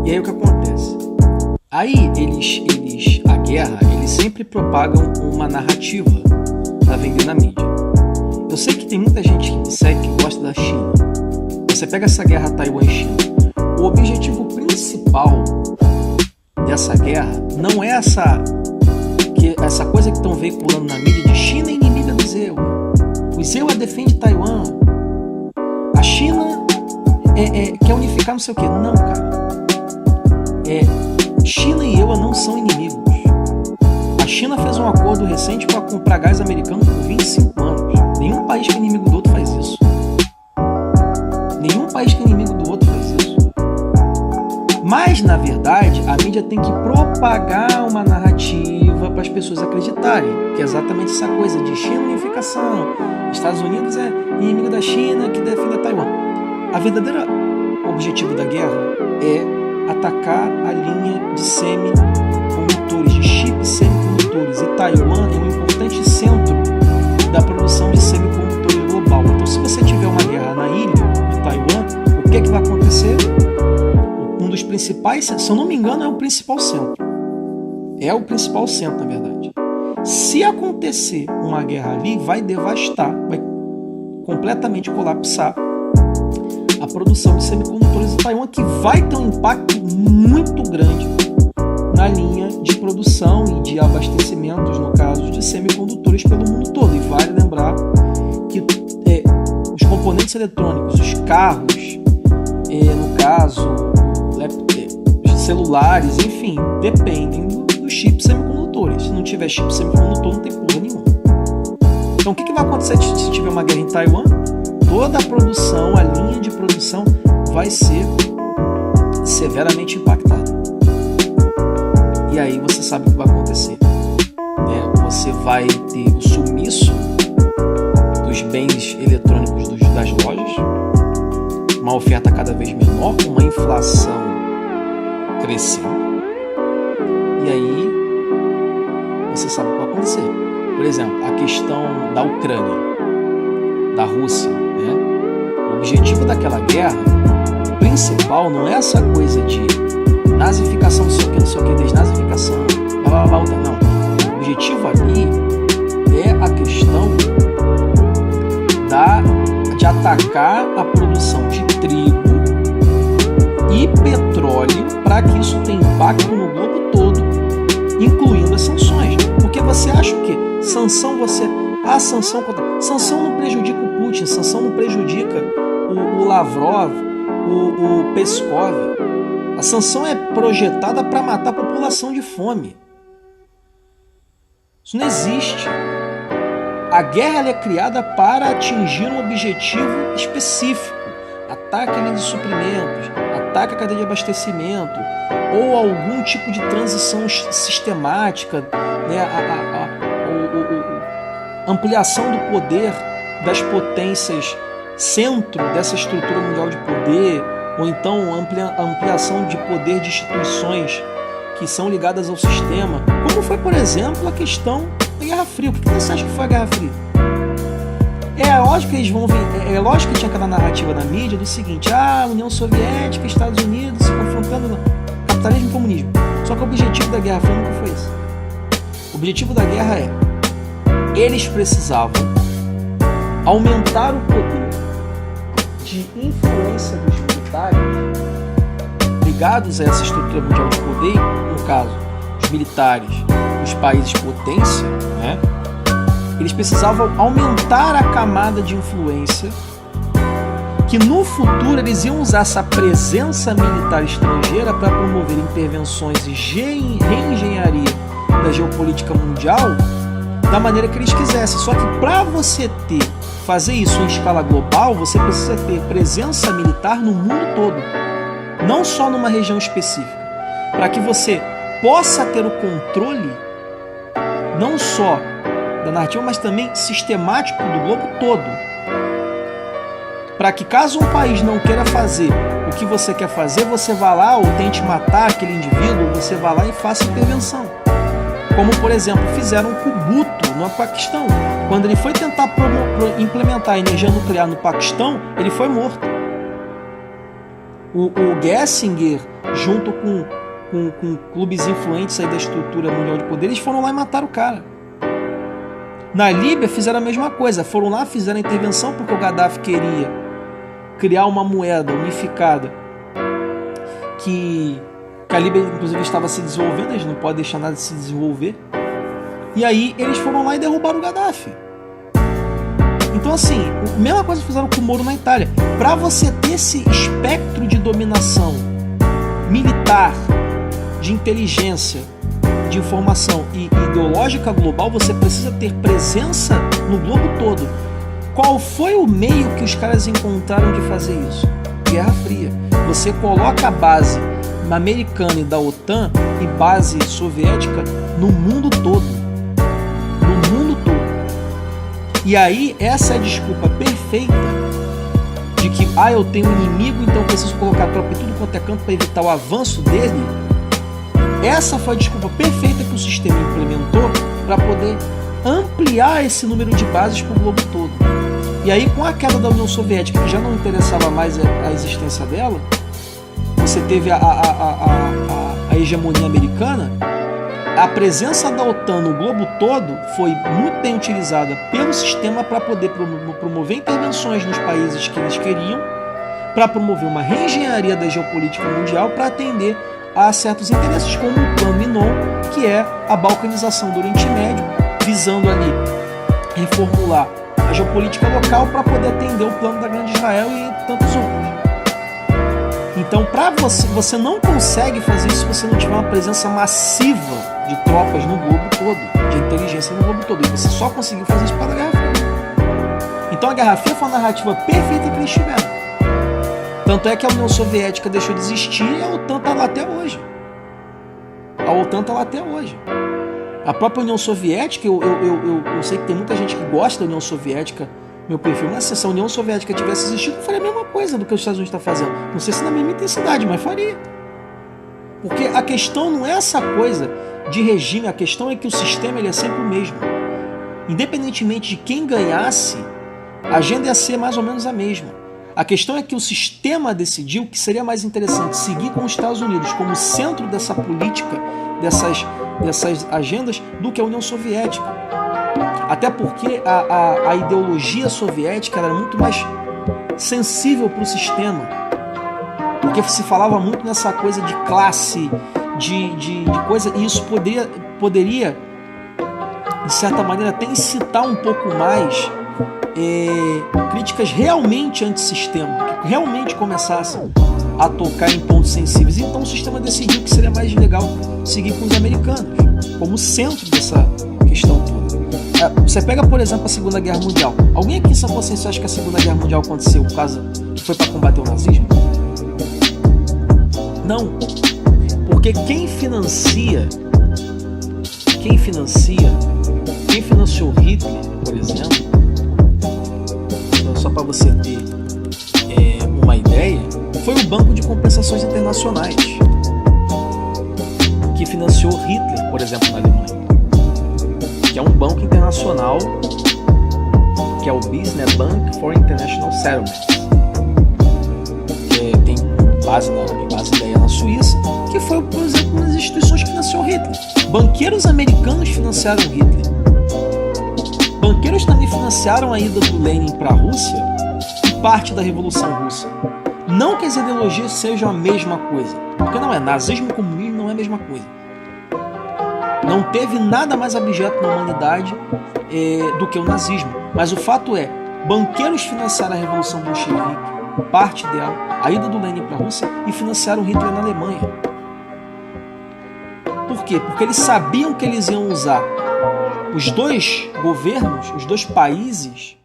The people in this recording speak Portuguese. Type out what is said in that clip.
E aí o que acontece? Aí a guerra, eles sempre propagam uma narrativa para vender na mídia. Eu sei que tem muita gente que me segue que gosta da China. Você pega essa guerra Taiwan-China. O objetivo principal dessa guerra não é essa coisa que estão veiculando na mídia de China inimiga do ZEU. O ZEU defende Taiwan. A China quer unificar não sei o quê. Não, cara. China e EUA não são inimigos. A China fez um acordo recente para comprar gás americano por 25 anos. Nenhum país que é inimigo do outro faz isso. Nenhum país que é inimigo do outro faz isso. Mas, na verdade, a mídia tem que propagar uma narrativa para as pessoas acreditarem, que é exatamente essa coisa de China unificação. Estados Unidos é inimigo da China que defende Taiwan. A verdadeira objetivo da guerra é atacar a linha de semicondutores, de chips semicondutores. E Taiwan é um importante centro da produção de semicondutores global. Então, se você tiver uma guerra na ilha de Taiwan, o que vai acontecer? Um dos principais, se eu não me engano, é o principal centro. É o principal centro, na verdade. Se acontecer uma guerra ali, vai devastar, vai completamente colapsar a produção de semicondutores em Taiwan, que vai ter um impacto muito grande na linha de produção e de abastecimentos, no caso de semicondutores pelo mundo todo. E vale lembrar que os componentes eletrônicos, os carros, no caso, os celulares, enfim, dependem dos chips semicondutores. Se não tiver chip semicondutor, não tem porra nenhuma. Então o que vai acontecer se tiver uma guerra em Taiwan? Toda a produção, a linha de produção vai ser severamente impactada. E aí você sabe o que vai acontecer. Você vai ter o sumiço dos bens eletrônicos das lojas, uma oferta cada vez menor, uma inflação crescendo. E aí você sabe o que vai acontecer. Por exemplo, a questão da Ucrânia, da Rússia. O objetivo daquela guerra principal não é essa coisa de nazificação, não sei o que, desnazificação, não. O objetivo ali é a questão de atacar a produção de trigo e petróleo para que isso tenha impacto no globo todo, incluindo as sanções. Porque você acha o quê? Sanção não prejudica o Putin, sanção não prejudica o Lavrov, o Peskov. A sanção é projetada para matar a população de fome. Isso não existe. A guerra é criada para atingir um objetivo específico. Ataque a linha de suprimentos, ataque a cadeia de abastecimento, ou algum tipo de transição sistemática, ampliação do poder das potências centro dessa estrutura mundial de poder, ou então ampliação de poder de instituições que são ligadas ao sistema, como foi, por exemplo, a questão da Guerra Fria. O que você acha que foi a Guerra Fria? É lógico que eles vão ver, é lógico que tinha aquela narrativa na mídia do seguinte: União Soviética, Estados Unidos se confrontando no capitalismo e comunismo. Só que o objetivo da Guerra Fria nunca foi esse. O objetivo da guerra eles precisavam aumentar o poder de influência dos militares ligados a essa estrutura mundial de poder, no caso, os militares dos países potência, eles precisavam aumentar a camada de influência que no futuro eles iam usar essa presença militar estrangeira para promover intervenções e reengenharia da geopolítica mundial da maneira que eles quisessem. Só que para você fazer isso em escala global, você precisa ter presença militar no mundo todo, não só numa região específica, para que você possa ter o controle não só da narrativa, mas também sistemático do globo todo, para que caso um país não queira fazer o que você quer fazer, você vá lá ou tente matar aquele indivíduo, você vá lá e faça intervenção. Como, por exemplo, fizeram com Bhutto no Paquistão. Quando ele foi tentar implementar a energia nuclear no Paquistão, ele foi morto. O Gessinger junto com clubes influentes aí da estrutura mundial de poder, eles foram lá e mataram o cara. Na Líbia fizeram a mesma coisa, foram lá, fizeram a intervenção porque o Gaddafi queria criar uma moeda unificada que a Líbia inclusive estava se desenvolvendo, eles não podem deixar nada de se desenvolver. E aí eles foram lá e derrubaram o Gaddafi. Então assim, a mesma coisa fizeram com o Moro na Itália. Para você ter esse espectro de dominação militar, de inteligência, de informação e ideológica global, você precisa ter presença no globo todo. Qual foi o meio que os caras encontraram de fazer isso? Guerra Fria. Você coloca a base americana e da OTAN e base soviética no mundo todo. No mundo todo. E aí, essa é a desculpa perfeita de que eu tenho um inimigo, então eu preciso colocar tropa em tudo quanto é canto para evitar o avanço dele. Essa foi a desculpa perfeita que o sistema implementou para poder ampliar esse número de bases para o globo todo. E aí, com a queda da União Soviética, que já não interessava mais a existência dela, você teve a hegemonia americana. A presença da OTAN no globo todo foi muito bem utilizada pelo sistema para poder promover intervenções nos países que eles queriam, para promover uma reengenharia da geopolítica mundial para atender a certos interesses, como o Plano Minon, que é a balcanização do Oriente Médio, visando ali reformular a geopolítica local para poder atender o plano da Grande Israel e tantos outros. Então, você não consegue fazer isso se você não tiver uma presença massiva de tropas no globo todo, de inteligência no globo todo. E você só conseguiu fazer isso para a Guerra Fria. Então a Guerra Fria foi a narrativa perfeita que eles tiveram. Tanto é que a União Soviética deixou de existir e a OTAN está lá até hoje. A OTAN está lá até hoje. A própria União Soviética, eu sei que tem muita gente que gosta da União Soviética, meu perfil, mas se a União Soviética tivesse existido, faria a mesma coisa do que os Estados Unidos está fazendo. Não sei se na mesma intensidade, mas faria. Porque a questão não é essa coisa de regime, a questão é que o sistema ele é sempre o mesmo. Independentemente de quem ganhasse, a agenda ia ser mais ou menos a mesma. A questão é que o sistema decidiu que seria mais interessante seguir com os Estados Unidos como centro dessa política, dessas agendas, do que a União Soviética. Até porque a ideologia soviética era muito mais sensível para o sistema. Porque se falava muito nessa coisa de classe, de coisa, e isso poderia, de certa maneira, até incitar um pouco mais críticas realmente antissistema, que realmente começassem a tocar em pontos sensíveis. Então o sistema decidiu que seria mais legal seguir com os americanos, como centro dessa questão toda. Você pega, por exemplo, a Segunda Guerra Mundial. Alguém aqui em São Paulo acha que a Segunda Guerra Mundial aconteceu por causa que foi para combater o nazismo? Não, porque quem financiou Hitler, por exemplo, só para você ter uma ideia, foi o Banco de Compensações Internacionais que financiou Hitler, por exemplo, na Alemanha, que é um banco internacional, que é o Business Bank for International Settlements, que tem base ideia na Suíça, que foi, por exemplo, uma das instituições que financiou Hitler. Banqueiros americanos financiaram Hitler. Banqueiros também financiaram a ida do Lenin para a Rússia e parte da Revolução Russa. Não que as ideologias sejam a mesma coisa, porque não é. Nazismo e comunismo não é a mesma coisa. Não teve nada mais abjeto na humanidade do que o nazismo. Mas o fato é, banqueiros financiaram a Revolução Bolchevique, parte dela, a ida do Lenin para a Rússia, e financiaram Hitler na Alemanha. Por quê? Porque eles sabiam que eles iam usar os dois governos, os dois países,